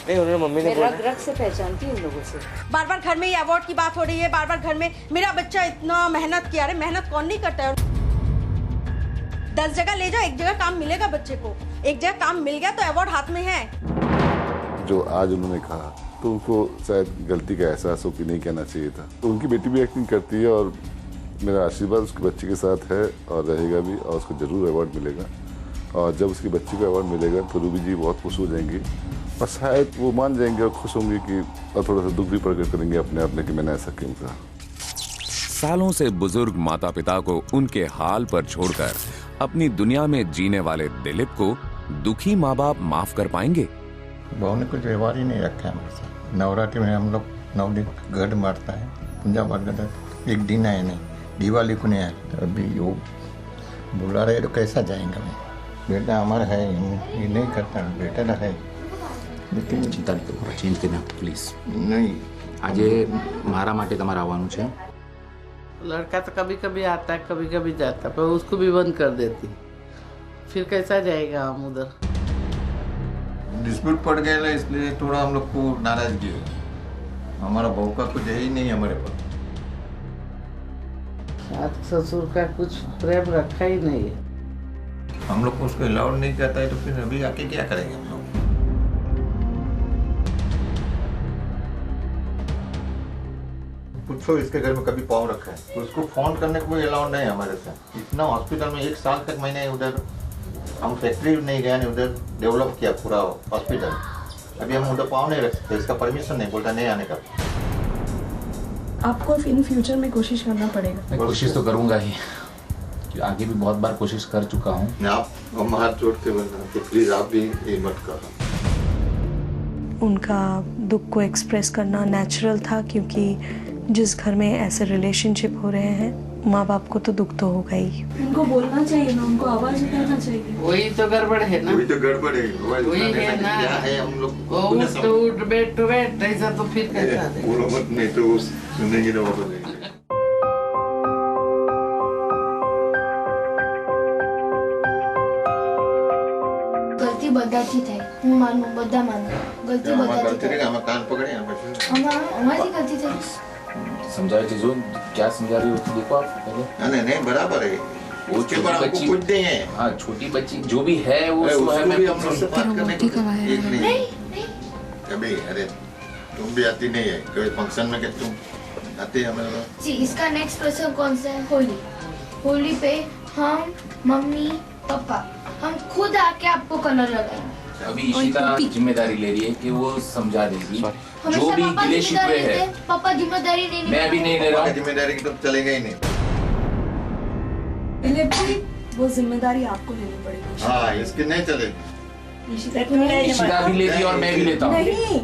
नहीं, उन्होंने मम्मी ने बोला रग रग से पहचानती हूँ उन लोगों से। बार बार घर में ये अवार्ड की बात हो रही है, बार बार घर में मेरा बच्चा इतना मेहनत किया। अरे मेहनत कौन नहीं करता है? 10 जगह ले जाओ, एक जगह काम मिलेगा बच्चे को। एक जगह काम मिल गया तो अवार्ड हाथ में है। जो आज उन्होंने कहा तो उनको शायद गलती का एहसास हो कि नहीं कहना चाहिए था। तो उनकी बेटी भी एक्टिंग करती है और मेरा आशीर्वाद उसके बच्चे के साथ है और रहेगा भी, और उसको जरूर अवार्ड मिलेगा। और जब उसकी बच्ची को अवार्ड मिलेगा तो रूबी जी बहुत खुश हो जाएंगी और शायद वो मान जाएंगे और खुश होंगे कि, और थोड़ा सा दुख भी प्रकट करेंगे अपने आप में कि मैंने ऐसा क्यों कहा। सालों से बुजुर्ग माता पिता को उनके हाल पर छोड़कर अपनी दुनिया में जीने वाले दिलीप को दुखी माँ बाप माफ कर पाएंगे? बहू ने कुछ व्यवहार ही नहीं रखा है हमारे साथ। नवरात्रि में हम लोग 9 दिन गढ़ मारता है, पूजा पाठ करता है, एक दिन आए नहीं, दिवाली को नहीं आए। तो अभी वो बुला रहे तो कैसा जाएंगे? मैं बेटा हमारा है, ये नहीं करता, बेटा ना है। लेकिन चिंता नहीं करो, चेंज करना प्लीज नहीं। આજે મારા માટે તમારે આવવાનું છે। लड़का तो कभी कभी आता है, कभी कभी जाता है, पर उसको भी बंद कर देती, फिर कैसा जाएगा हम उधर? डिस्प्यूट पड़ गया है, इसलिए थोड़ा हम लोग को नाराजगी है। हमारा बहू का कुछ है ही नहीं हमारे पास। सास ससुर का कुछ प्रेम रखा ही नहीं है। हम लोग को उसको अलाउड नहीं करता है, तो फिर अभी आके क्या करेंगे हम लोग? पूछो इसके घर में कभी पाँव रखा है तो उसको फोन करने को कोई अलाउड नहीं है हमारे साथ। इतना हॉस्पिटल में 1 साल तक मैंने उधर, हम फैक्ट्री नहीं गए, उधर डेवलप किया पूरा हॉस्पिटल। अभी हम उधर पाँव नहीं रख सकते, इसका परमिशन नहीं, बोलता नहीं आने का। आपको इन फ्यूचर में कोशिश करना पड़ेगा। मैं कोशिश तो करूंगा ही, आगे भी बहुत बार कोशिश कर चुका हूँ। आप हम हाथ जोड़ के बोलना तो प्लीज आप भी ये मत करो। उनका दुख को एक्सप्रेस करना नेचुरल था, क्योंकि जिस घर में ऐसे रिलेशनशिप हो रहे हैं माँ बाप को तो दुख तो होगा ही। उनको बोलना चाहिए ना, उनको आवाज उठाना चाहिए। वही तो गड़बड़ है ना, वही तो गड़बड़ है, वही है ना। क्या है हम लोग वो उठ बैठ ऐसा तो फिर कैसा है? बोलो मत, नहीं तो सुनेंगे तो वापस आएंगे। गलती बधाથી થાય, હું માનું, બધા માનું, ગલતી બધાથી થાય। આમાં કાન પકડે અમારી ગલતી થઈ। समझाओ चीजों, क्या समझा रही हो तुम? देखो आप पहले। नहीं बराबर है, वो उसके बाद हमको कुछ नहीं है। हाँ, छोटी बच्ची जो भी है वो उसको है, मैं हम लोग से बात करने को एक नहीं। कभी अरे तुम भी आती नहीं है कभी फंक्शन में, कि तुम आती है हमारे जी। इसका नेक्स्ट प्रसंग कौन सा है? होली। होली पे हम मम्मी पापा हम खुद आके आपको कलर लगाएंगे। अभी इशिता जिम्मेदारी ले रही है कि वो समझा देगी जो भी गिले शिकवे है। पापा जिम्मेदारी नहीं, मैं अभी नहीं ले रहा हूँ जिम्मेदारी की, तो चलेगा ही नहीं। वो जिम्मेदारी आपको लेनी पड़ेगी। हाँ, इसकी नहीं चलेगी। इशिता भी लेती है और मैं भी लेता हूँ। नहीं,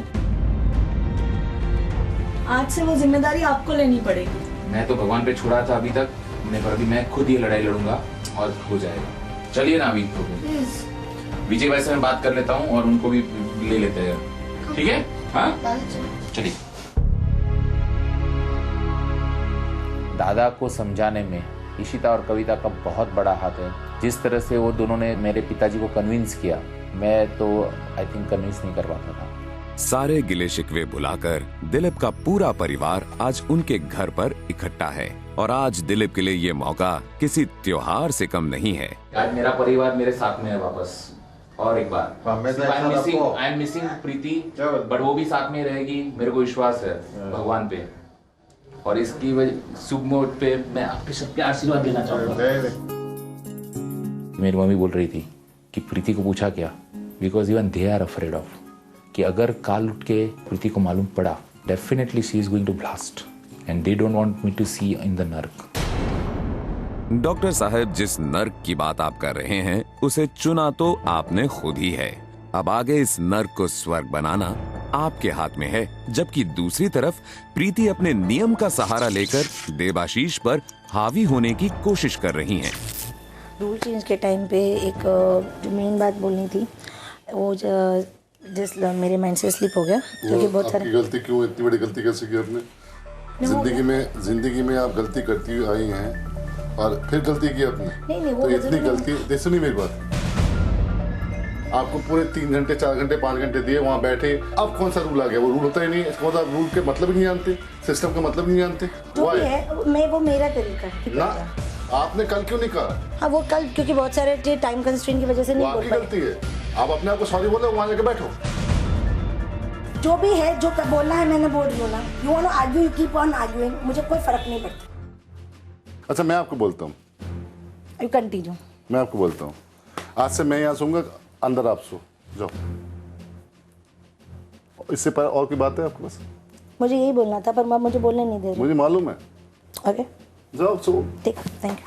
आज से वो जिम्मेदारी आपको लेनी पड़ेगी। मैं तो भगवान पे छोड़ा था अभी तक, पर अभी मैं खुद ये लड़ाई लड़ूंगा और हो जाएगा। चलिए ना अभी तो विजय भाई से मैं बात कर लेता हूँ और उनको भी ले लेते हैं, ठीक है? हाँ चलिए। दादा को समझाने में इशिता और कविता का बहुत बड़ा हाथ है। जिस तरह से वो दोनों ने मेरे पिताजी को कन्विंस किया, मैं तो आई थिंक कन्विंस नहीं कर पाता था। सारे गिले शिकवे भुलाकर दिलीप का पूरा परिवार आज उनके घर पर इकट्ठा है और आज दिलीप के लिए ये मौका किसी त्योहार से कम नहीं है। आज मेरा परिवार मेरे साथ में है वापस, और एक बार I am missing Preeti, but वो भी साथ में रहेगी, मेरे को विश्वास है भगवान पे। और इसकी वजह शुभ मुहूर्त पे मैं आपके सबके आशीर्वाद देना चाहूंगा। मेरी मम्मी बोल रही थी कि प्रीति को पूछा क्या, because even they are afraid of, कि अगर काल उठ के प्रीति को मालूम पड़ा, definitely she is going to blast and they don't want me to see in the नर्क। डॉक्टर साहब, जिस नर्क की बात आप कर रहे हैं उसे चुना तो आपने खुद ही है। अब आगे इस नर्क को स्वर्ग बनाना आपके हाथ में है, जबकि दूसरी तरफ प्रीति अपने नियम का सहारा लेकर देवाशीष पर हावी होने की कोशिश कर रही हैं। रूल चेंज के टाइम पे एक जो मेन बात बोलनी थी वो जिस मेरे माइंड से स्लिप हो गया, क्योंकि बहुत सारी गलती क्यों, इतनी बड़ी गलती कैसे की आपने? जिंदगी में आप गलती करती हुई आई हैं और फिर गलती की आपने। नहीं, तो इतनी गलती, सुनिए मेरी बात, आपको पूरे 3 घंटे 4 घंटे 5 घंटे दिए, वहाँ बैठे। अब कौन सा रूल आ गया? वो रूल होता ही नहीं, इसका मतलब रूल के मतलब ही नहीं जानते, सिस्टम का मतलब नहीं जानते। जो भी है मैं वो मेरा तरीका है ना, आपने कल क्यों नहीं कहा? हाँ वो कल क्योंकि बहुत सारे टाइम कंस्ट्रेंट की वजह से नहीं बोल पाई। गलती है, आप अपने आप को सॉरी बोलो, वहाँ जाके बैठो। जो भी है, जो बोलना है मैंने बोल रही हूँ ना। You want to argue, you keep on arguing, मुझे कोई फर्क नहीं पड़ता। अच्छा मैं आपको बोलता हूँ, यू कंटिन्यू। मैं आपको बोलता हूँ, आज से मैं यहाँ सोऊंगा, अंदर आप सो जाओ। इससे पर और कोई बात है आपके पास? मुझे यही बोलना था, पर आप मुझे बोलने नहीं दे रहे। मुझे मालूम है। ओके जाओ सो। ठीक, थैंक यू।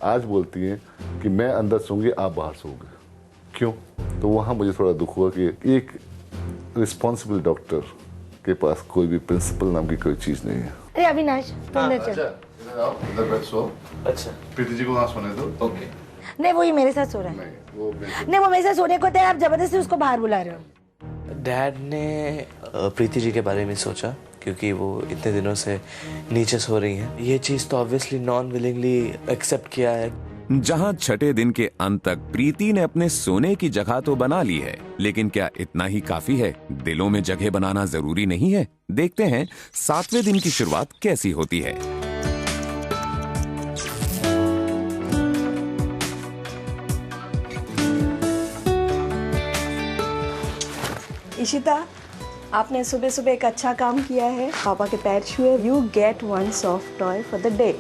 आज बोलती हैं कि मैं अंदर सोऊंगी, आप बाहर सोओगे, क्यों? तो वहाँ मुझे थोड़ा दुख हुआ कि एक रिस्पॉन्सिबल डॉक्टर के पास कोई भी प्रिंसिपल नाम की कोई चीज नहीं है। अरे अविनाश तुम अंदर चल। अंदर बैठ सो। अच्छा प्रीति जी को वहाँ सोने दो। ओके। नहीं वो ही मेरे साथ सो रहा है। नहीं वो मेरे साथ सोने को तैयार, आप जबरदस्ती उसको बाहर बुला रहे हो। डैड ने प्रीति जी के बारे में सोचा, क्योंकि वो इतने दिनों से नीचे सो रही हैं। ये चीज तो ऑब्वियसली नॉन विलिंगली एक्सेप्ट किया है। जहां छठे दिन के अंत तक प्रीति ने अपने सोने की जगह तो बना ली है, लेकिन क्या इतना ही काफी है? दिलों में जगह बनाना जरूरी नहीं है। देखते हैं 7वें दिन की शुरुआत कैसी होती है। इशिता, आपने सुबह सुबह एक अच्छा काम किया है, पापा के पैर छुए। You get 1 soft toy for the day.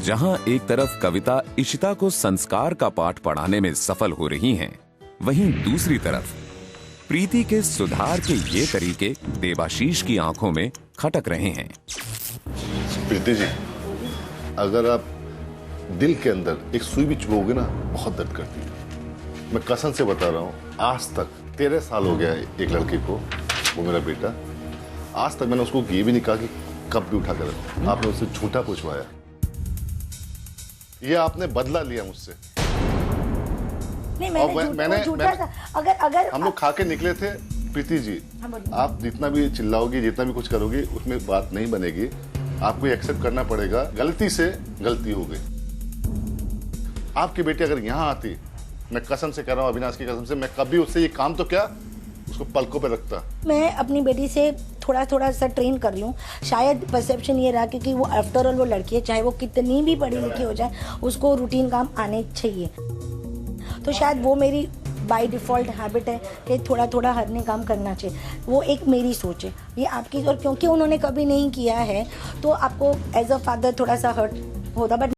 जहां एक तरफ कविता इशिता को संस्कार का पाठ पढ़ाने में सफल हो रही हैं, वहीं दूसरी तरफ प्रीति के सुधार के ये तरीके देवाशीष की आंखों में खटक रहे हैं। प्रीति जी, अगर आप दिल के अंदर एक सुई भी चुभोगे ना, बहुत दर्द करती है। मैं कसम से बता रहा हूँ, आज तक 13 साल हो गया है एक लड़के को, वो मेरा बेटा, आज तक मैंने उसको ये भी नहीं कहा कि कब भी उठा कर रखो। आपने उससे झूठा पूछवाया, ये आपने बदला लिया मुझसे। नहीं मैंने झूठा था। अगर हम लोग खा के निकले थे प्रीति जी, आप जितना भी चिल्लाओगी, जितना भी कुछ करोगी, उसमें बात नहीं बनेगी। आपको एक्सेप्ट करना पड़ेगा, गलती से गलती हो गई। आपकी बेटी अगर यहाँ आती, मैं कसम से कह रहा हूँ, अविनाश की कसम से, मैं कभी उससे ये काम तो क्या, उसको पलकों पे रखता। मैं अपनी बेटी से थोड़ा थोड़ा सा ट्रेन कर लूँ। शायद परसेप्शन ये रहा क्योंकि वो आफ्टर ऑल वो लड़की है, चाहे वो कितनी भी पढ़ी लिखी हो जाए, उसको रूटीन काम आने चाहिए। तो शायद वो मेरी बाय डिफ़ॉल्ट हैबिट है कि थोड़ा थोड़ा हर ने काम करना चाहिए। वो एक मेरी सोच है, ये आपकी, और क्योंकि उन्होंने कभी नहीं किया है तो आपको एज अ फादर थोड़ा सा हर्ट होता। बट